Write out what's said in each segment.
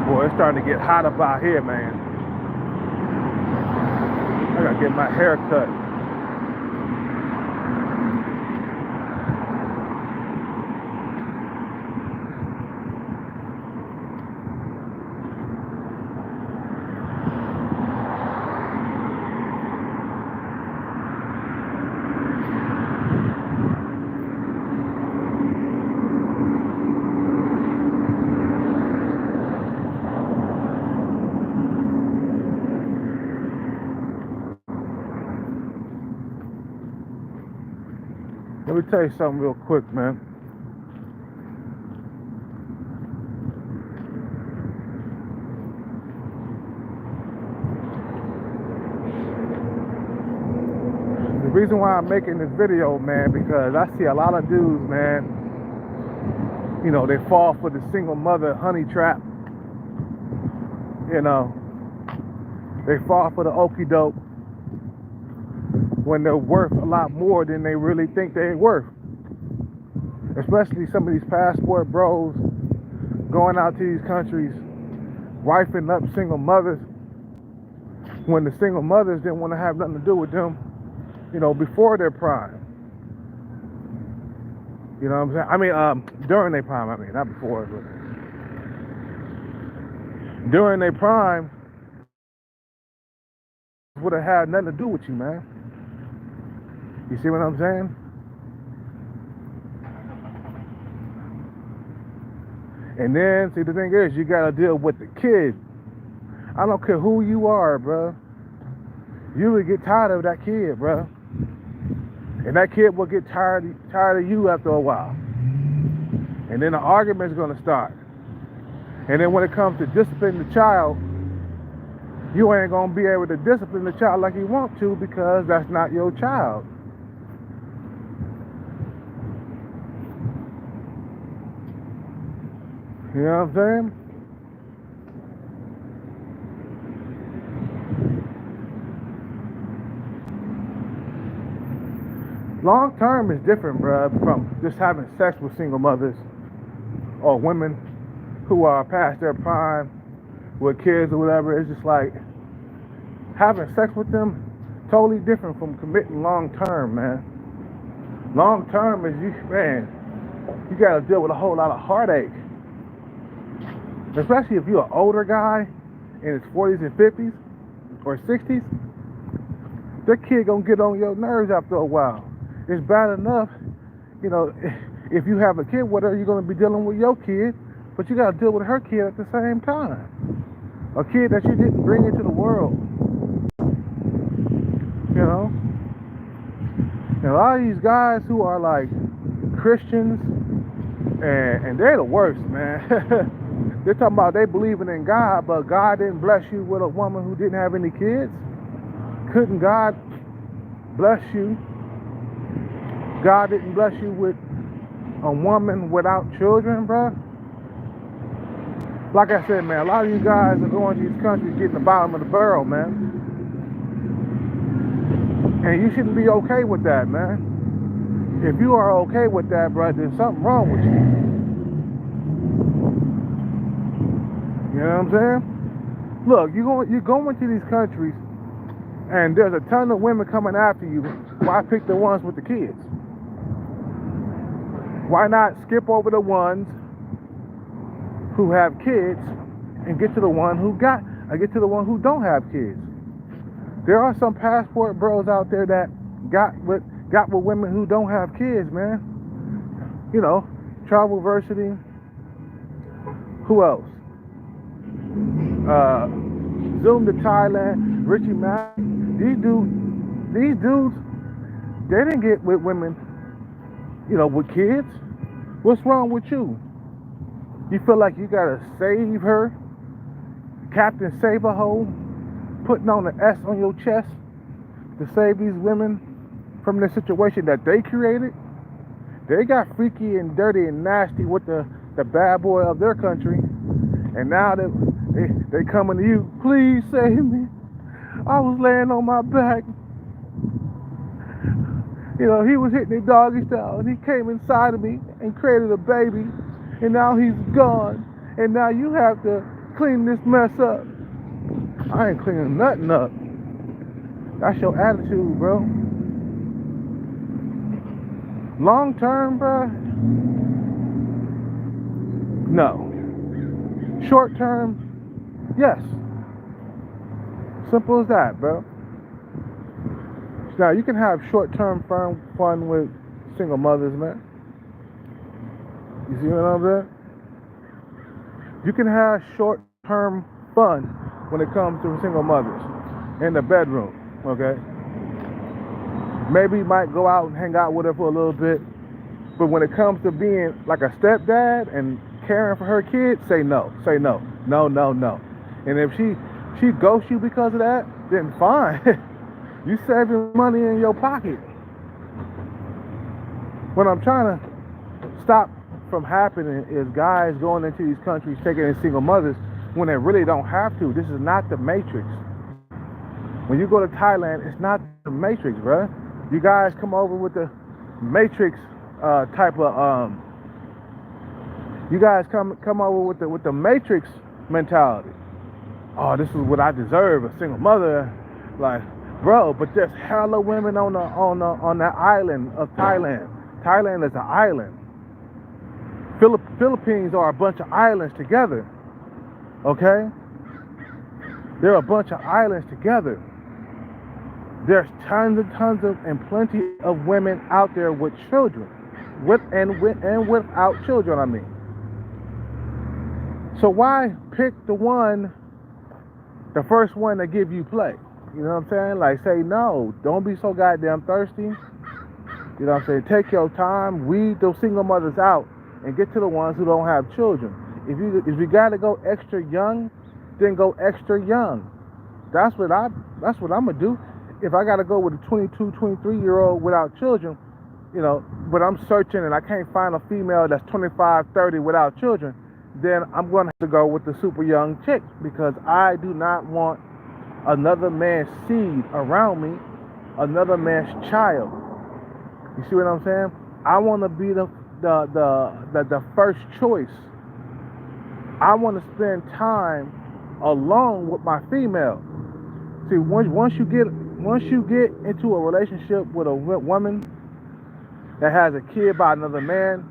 Boy, it's starting to get hot up out here, man. I gotta get my hair cut. Let me tell you something real quick, man. The reason why I'm making this video, man, because I see a lot of dudes, man, you know, they fall for the single mother honey trap. You know, they fall for the okie doke when they're worth a lot more than they really think they're worth. Especially some of these passport bros going out to these countries, wifing up single mothers when the single mothers didn't want to have nothing to do with them, you know, before their prime. You know what I'm saying? I mean, during their prime, not before, but during their prime would have had nothing to do with you, man. You see what I'm saying? And then, see, the thing is, you gotta deal with the kid. I don't care who you are, bro. You will get tired of that kid, bro. And that kid will get tired of you after a while. And then the argument's gonna start. And then when it comes to disciplining the child, you ain't gonna be able to discipline the child like you want to because that's not your child. You know what I'm saying? Long term is different, bruh, from just having sex with single mothers or women who are past their prime with kids or whatever. It's just like having sex with them totally different from committing long term, man. Long term is you gotta deal with a whole lot of heartache. Especially if you're an older guy in his 40s and 50s or 60s, that kid gonna get on your nerves after a while. It's bad enough, you know, if you have a kid with her, you're gonna be dealing with your kid, but you gotta deal with her kid at the same time. A kid that you didn't bring into the world. You know? And a lot of these guys who are like Christians, and they're the worst, man. They're talking about they believing in God, but God didn't bless you with a woman who didn't have any kids. Couldn't God bless you? God didn't bless you with a woman without children, bro. Like I said, man, a lot of you guys are going to these countries getting the bottom of the barrel, man. And you shouldn't be okay with that, man. If you are okay with that, bro, there's something wrong with you. You know what I'm saying? Look, you're going to these countries, and there's a ton of women coming after you. Why pick the ones with the kids? Why not skip over the ones who have kids and get to the one who don't have kids? There are some passport bros out there that got with women who don't have kids, man. You know, Travelversity. Who else? Zoom to Thailand, Richie Mack. These dudes, they didn't get with women, you know, with kids. What's wrong with you? You feel like you gotta save her, Captain Save-A-Ho, putting on an S on your chest to save these women from the situation that they created? They got freaky and dirty and nasty with the bad boy of their country, and now they coming to you. Please save me. I was laying on my back. You know, he was hitting me doggy style, and he came inside of me and created a baby, and now he's gone. And now you have to clean this mess up. I ain't cleaning nothing up. That's your attitude, bro. Long term, bro? No. Short term? Yes. Simple as that, bro. Now, you can have short-term fun with single mothers, man. You see what I'm saying? You can have short-term fun when it comes to single mothers in the bedroom, okay? Maybe you might go out and hang out with her for a little bit, but when it comes to being like a stepdad and caring for her kids, say no. Say no. No, no, no. And if she ghosts you because of that, then fine. You saving money in your pocket. What I'm trying to stop from happening is guys going into these countries taking in single mothers when they really don't have to. This is not the Matrix. When you go to Thailand, it's not the Matrix, bro. You guys come over with the Matrix type of you guys come over with the Matrix mentality. Oh, this is what I deserve, a single mother. Like, bro, but there's hella women on the island of Thailand. Thailand is an island. Philippines are a bunch of islands together. Okay? They're a bunch of islands together. There's tons and plenty of women out there with children. With and without children, I mean. So why pick the first one that give you play? You know what I'm saying? Like, say no. Don't be so goddamn thirsty. You know what I'm saying? Take your time. Weed those single mothers out and get to the ones who don't have children. If you gotta go extra young, then go extra young. That's what I'm gonna do. If I gotta go with a 22, 23-year-old without children, you know, but I'm searching and I can't find a female that's 25, 30 without children, then I'm gonna have to go with the super young chick because I do not want another man's seed around me, another man's child. You see what I'm saying? I want to be the first choice. I want to spend time alone with my female. See, once you get into a relationship with a woman that has a kid by another man,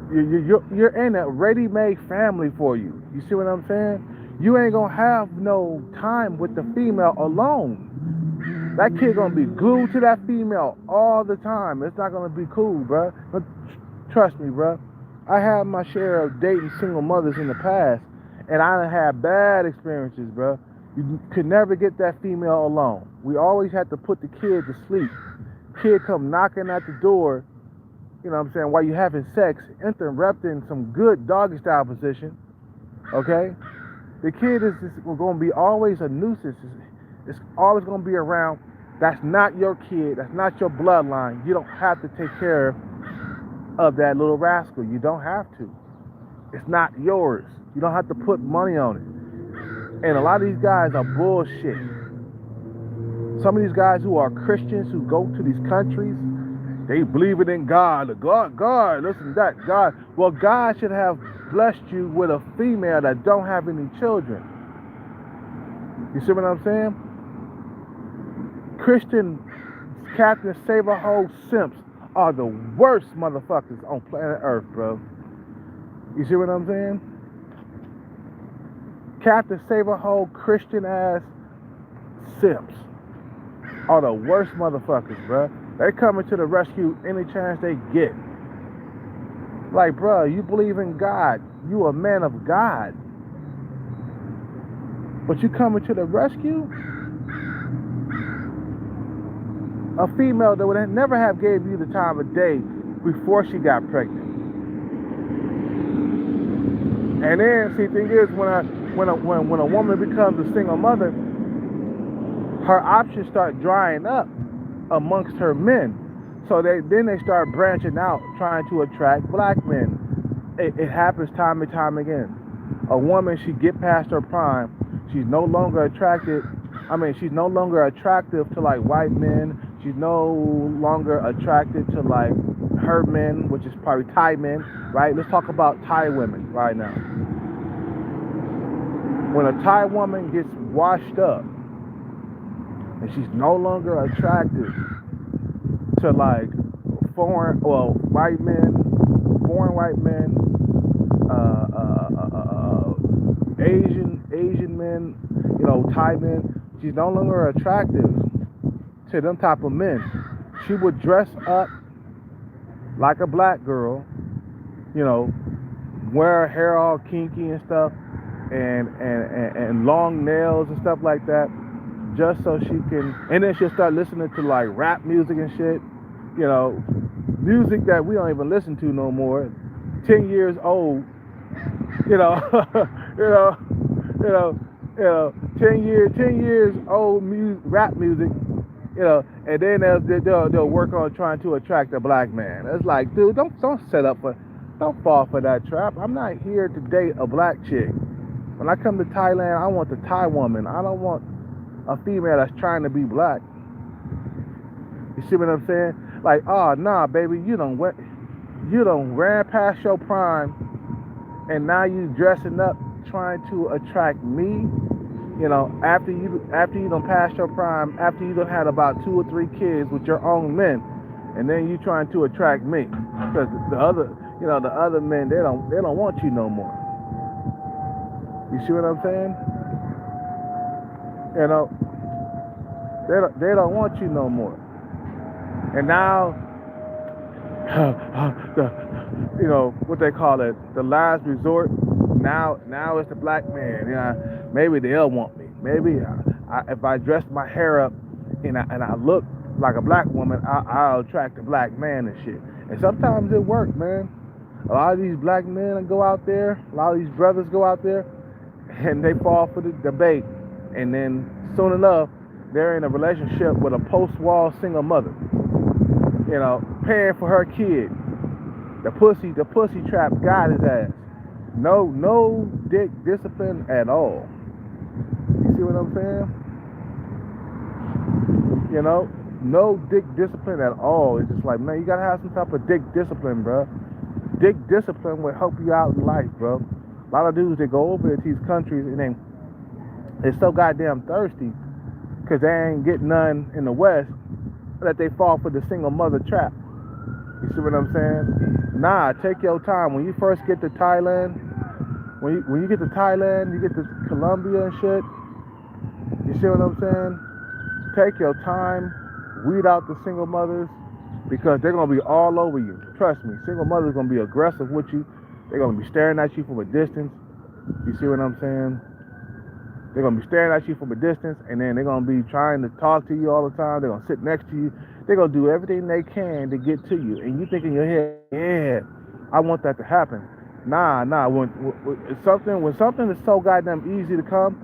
you're in a ready-made family for you. You see what I'm saying? You ain't gonna have no time with the female alone. That kid gonna be glued to that female all the time. It's not gonna be cool, bro. But trust me, bro. I had my share of dating single mothers in the past, and I done had bad experiences, bro. You could never get that female alone. We always had to put the kid to sleep. Kid come knocking at the door, you know what I'm saying, while you having sex, interrupting some good doggy style position, okay? The kid is going to be always a nuisance. It's always going to be around. That's not your kid. That's not your bloodline. You don't have to take care of that little rascal. You don't have to. It's not yours. You don't have to put money on it. And a lot of these guys are bullshit. Some of these guys who are Christians who go to these countries, they believe it in God. God, listen to that. God. Well, God should have blessed you with a female that don't have any children. You see what I'm saying? Christian Captain Save-A-Hole simps are the worst motherfuckers on planet Earth, bro. You see what I'm saying? Captain Save-A-Hole Christian ass simps are the worst motherfuckers, bro. They coming to the rescue any chance they get. Like, bro, you believe in God. You a man of God. But you coming to the rescue? A female that would never have gave you the time of day before she got pregnant. And then, see, thing is, when a woman becomes a single mother, her options start drying up amongst her men. So then they start branching out, trying to attract black men. It happens time and time again. A woman, she get past her prime. She's no longer attractive to like white men. She's no longer attracted to like her men, which is probably Thai men, right? Let's talk about Thai women right now. When a Thai woman gets washed up and she's no longer attracted to like white men, foreign white men, Asian men, Thai men. She's no longer attractive to them type of men. She would dress up like a black girl, wear her hair all kinky and stuff, and long nails and stuff like that, just so she can. And then she'll start listening to like rap music and shit, music that we don't even listen to no more. 10 years old, you know, you know, 10 years old rap music, and then they'll work on trying to attract a black man. It's like, dude, don't fall for that trap. I'm not here to date a black chick. When I come to Thailand, I want the Thai woman. I don't want a female that's trying to be black. You see what I'm saying? Like, oh nah, baby, you don't ran past your prime, and now you dressing up trying to attract me. After you done passed your prime, after you done had about 2 or 3 kids with your own men, and then you trying to attract me, because the other men, they don't want you no more. You see what I'm saying? They don't want you no more. And now, what they call it, the last resort. Now it's the black man. Maybe they'll want me. Maybe if I dress my hair up and I look like a black woman, I'll attract a black man and shit. And sometimes it works, man. A lot of these black men go out there, a lot of these brothers go out there, and they fall for the debate. And then soon enough, they're in a relationship with a post-war single mother, paying for her kid. The pussy trap got his ass. No dick discipline at all. You see what I'm saying? No dick discipline at all. It's just like, man, you gotta have some type of dick discipline, bro. Dick discipline will help you out in life, bro. A lot of dudes, they go over to these countries and they're so goddamn thirsty because they ain't getting none in the West that they fall for the single mother trap. You see what I'm saying? Nah, take your time. When you first get to Thailand, when you get to Thailand, you get to Colombia and shit. You see what I'm saying? Take your time, weed out the single mothers, because they're gonna be all over you. Trust me, single mothers gonna be aggressive with you. They're gonna be staring at you from a distance. You see what I'm saying? They're gonna be staring at you from a distance, and then they're gonna be trying to talk to you all the time. They're gonna sit next to you. They're gonna do everything they can to get to you, and you think in your head, yeah, I want that to happen. Nah. When something is so goddamn easy to come,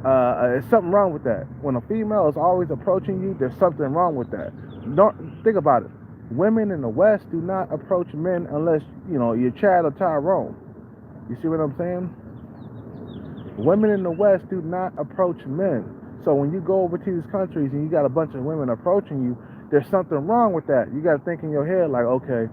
there's something wrong with that. When a female is always approaching you, there's something wrong with that. Don't think about it. Women in the West do not approach men unless you're Chad or Tyrone. You see what I'm saying? Women in the West do not approach men. So when you go over to these countries and you got a bunch of women approaching you, there's something wrong with that. You got to think in your head like, okay,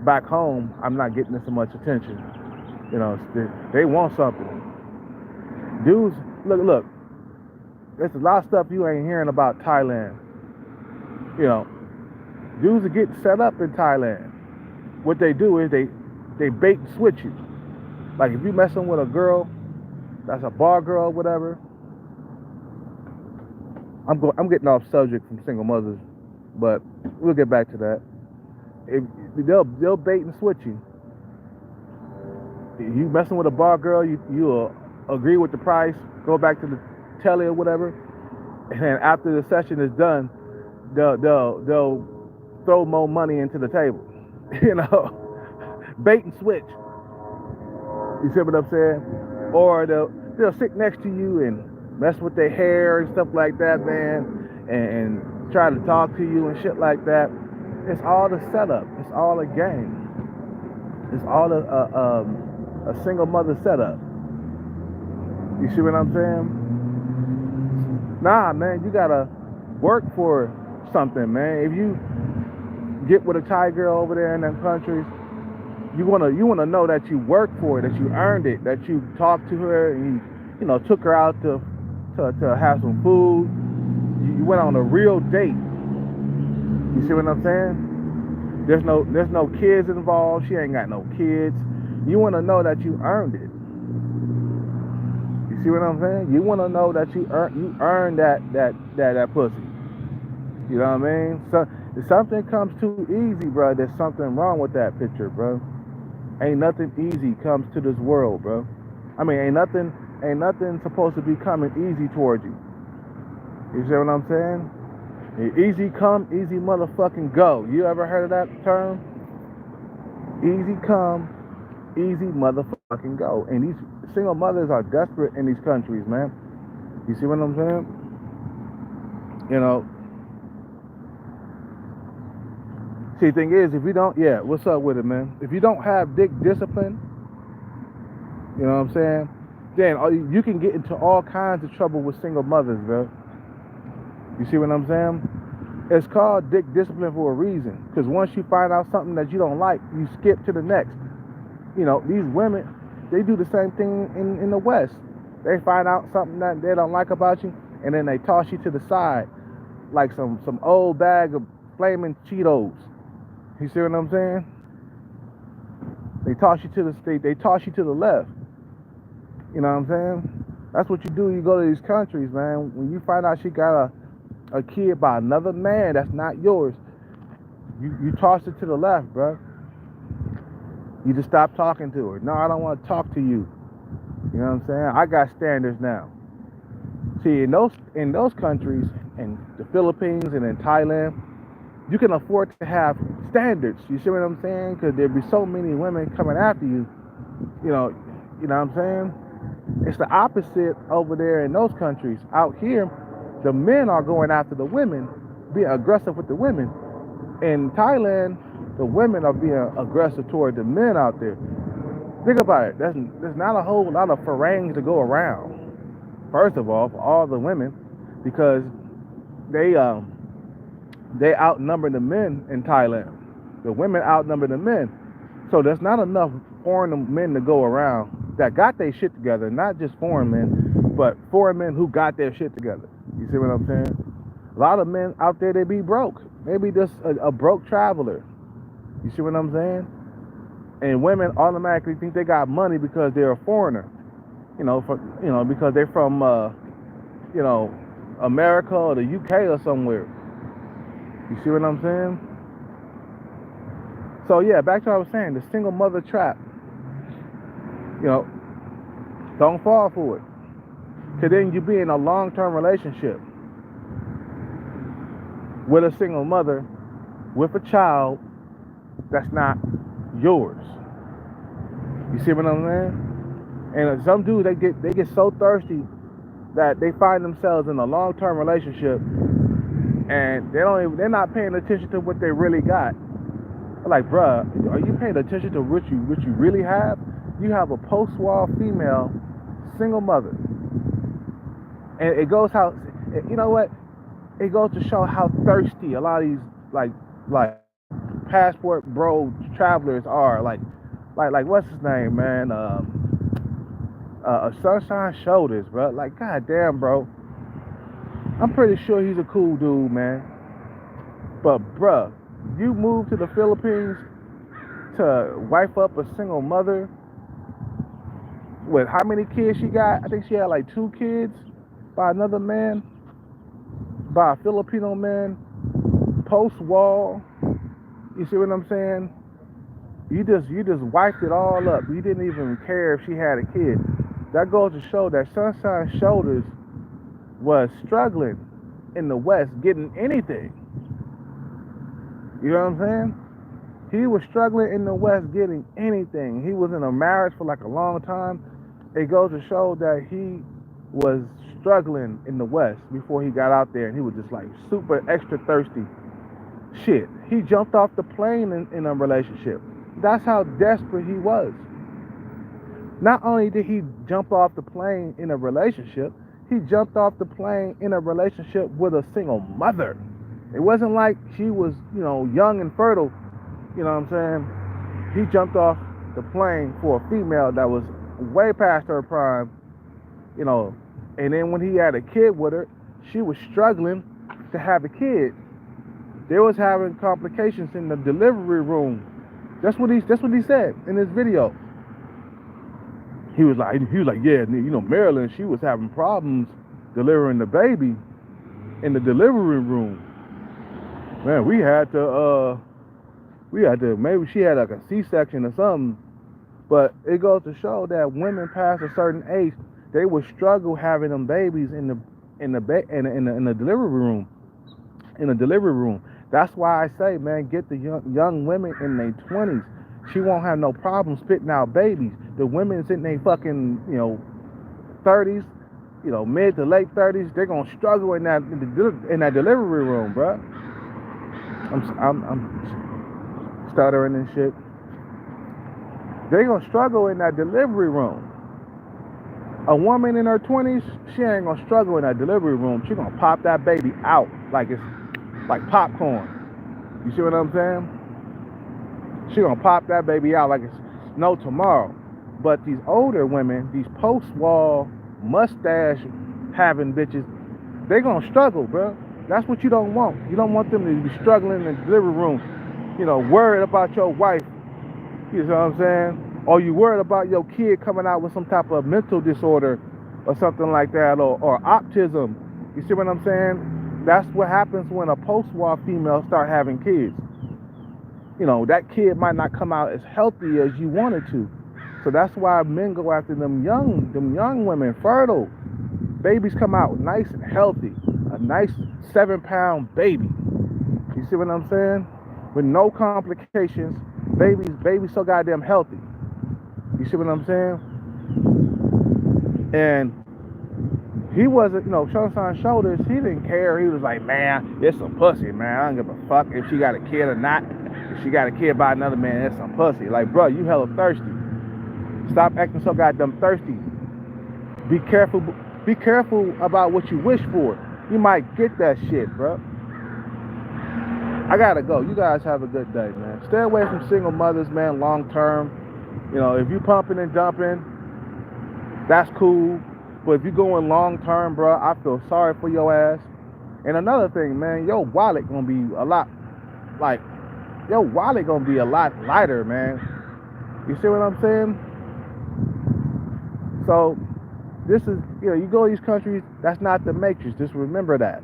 back home, I'm not getting this much attention. They want something. Dudes, look. There's a lot of stuff you ain't hearing about Thailand. Dudes are getting set up in Thailand. What they do is they bait and switch you. Like if you messing with a girl that's a bar girl or whatever. I'm getting off subject from single mothers, but we'll get back to that. They'll bait and switch you. You messing with a bar girl, you'll agree with the price, go back to the telly or whatever, and then after the session is done, they'll throw more money into the table. Bait and switch. You see what I'm saying? Or they'll sit next to you and mess with their hair and stuff like that, man, and try to talk to you and shit like that. It's all the setup. It's all a game. It's all a single mother setup. You see what I'm saying? Nah, man, you gotta work for something, man. If you get with a Thai girl over there in them countries, You wanna know that you worked for it, that you earned it, that you talked to her and you took her out to have some food. You went on a real date. You see what I'm saying? There's no kids involved. She ain't got no kids. You wanna know that you earned it. You see what I'm saying? You wanna know that you earned that pussy. You know what I mean? So if something comes too easy, bro, there's something wrong with that picture, bro. Ain't nothing easy comes to this world, bro. I mean, ain't nothing supposed to be coming easy towards you. You see what I'm saying? Easy come, easy motherfucking go. You ever heard of that term? Easy come, easy motherfucking go. And these single mothers are desperate in these countries, man. You see what I'm saying? You know. See, the thing is, if you don't, yeah, what's up with it, man? If you don't have dick discipline, you know what I'm saying? Then you can get into all kinds of trouble with single mothers, bro. You see what I'm saying? It's called dick discipline for a reason. Because once you find out something that you don't like, you skip to the next. You know, these women, they do the same thing in the West. They find out something that they don't like about you, and then they toss you to the side like some old bag of flaming Cheetos. You see what I'm saying? They toss you to the left. You know what I'm saying? That's what you do. You go to these countries, man. When you find out she got a kid by another man that's not yours, you toss it to the left, bro. You just stop talking to her. No, I don't want to talk to you. You know what I'm saying? I got standards now. See, in those countries, in the Philippines and in Thailand, you can afford to have standards. You see what I'm saying? Because there'd be so many women coming after you. You know what I'm saying? It's the opposite over there in those countries. Out here, the men are going after the women, being aggressive with the women. In Thailand, the women are being aggressive toward the men out there. Think about it. There's not a whole lot of farangs to go around. First of all, for all the women, because they outnumber the men in Thailand. The women outnumber the men. So there's not enough foreign men to go around that got their shit together. Not just foreign men, but foreign men who got their shit together. You see what I'm saying? A lot of men out there, they be broke. Maybe just a broke traveler. You see what I'm saying? And women automatically think they got money because they're a foreigner. Because they're from America or the UK or somewhere. You see what I'm saying? So yeah, back to what I was saying, the single mother trap. Don't fall for it. Cause then you be in a long-term relationship with a single mother with a child that's not yours. You see what I'm saying? And some dudes, they get so thirsty that they find themselves in a long-term relationship and they're not paying attention to what they really got. Like, bruh, are you paying attention to what you really have? You have a post-war female single mother. And it goes how, you know what? It goes to show how thirsty a lot of these like passport bro travelers are. Like what's his name, man? Sunshine Shoulders, bro. Like, goddamn, bro. I'm pretty sure he's a cool dude, man. But, bruh, you moved to the Philippines to wife up a single mother with how many kids she got? I think she had like 2 kids by another man, by a Filipino man, post-wall. You see what I'm saying? You just wiped it all up. You didn't even care if she had a kid. That goes to show that Sunshine Shoulders was struggling in the West getting anything. You know what I'm saying? He was struggling in the West getting anything. He was in a marriage for like a long time. It goes to show that he was struggling in the West before he got out there, and he was just like super extra thirsty. Shit, he jumped off the plane in a relationship. That's how desperate he was. Not only did he jump off the plane in a relationship, he jumped off the plane in a relationship with a single mother. It wasn't like she was, young and fertile, you know what I'm saying? He jumped off the plane for a female that was way past her prime, you know. And then when he had a kid with her, she was struggling to have a kid. They was having complications in the delivery room. That's what he said in this video. He was like, yeah, you know, Marilyn, she was having problems delivering the baby in the delivery room. Man, we had to, maybe she had like a C-section or something. But it goes to show that women past a certain age, they would struggle having them babies in the delivery room. In the delivery room. That's why I say, man, get the young women in their 20s. She won't have no problem spitting out babies. The women's in their fucking, 30s, mid to late 30s, they're gonna struggle in that delivery room, bro. I'm stuttering and shit. They're gonna struggle in that delivery room. A woman in her 20s, she ain't gonna struggle in that delivery room. She gonna pop that baby out like it's like popcorn. You see what I'm saying? She gonna pop that baby out like it's no tomorrow. But these older women, these post-wall mustache having bitches, they gonna struggle, bro. That's what you don't want. You don't want them to be struggling in the delivery room, worried about your wife. You know what I'm saying? Or you worried about your kid coming out with some type of mental disorder or something like that, or autism. You see what I'm saying? That's what happens when a post-war female start having kids. That kid might not come out as healthy as you wanted to. So that's why men go after them young women, fertile. Babies come out nice and healthy. A nice 7-pound baby. You see what I'm saying? With no complications. Babies so goddamn healthy. You see what I'm saying? And he wasn't, showing on shoulders. He didn't care. He was like, man, it's some pussy, man. I don't give a fuck if she got a kid or not. If she got a kid by another man, it's some pussy. Like, bro, you hella thirsty. Stop acting so goddamn thirsty. Be careful about what you wish for. You might get that shit, bro. I gotta go. You guys have a good day, man. Stay away from single mothers, man, long term. If you pumping and dumping, that's cool. But if you going long term, bro, I feel sorry for your ass. And another thing, man, your wallet gonna be a lot lighter, man. You see what I'm saying? So this is, you go to these countries, that's not the matrix. Just remember that.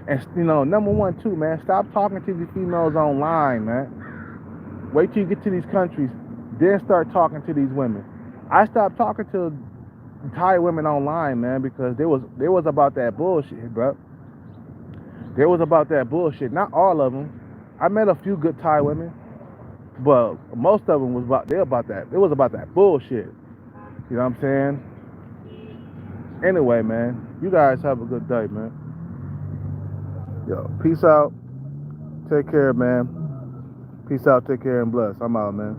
And number one too, man, stop talking to these females online, man. Wait till you get to these countries, then start talking to these women. I stopped talking to Thai women online, man, because there was about that bullshit, bro. There was about that bullshit. Not all of them. I met a few good Thai women, but most of them was about that. It was about that bullshit. You know what I'm saying? Anyway, man, you guys have a good day, man. Yo, peace out. Take care, man. Peace out, take care, and bless. I'm out, man.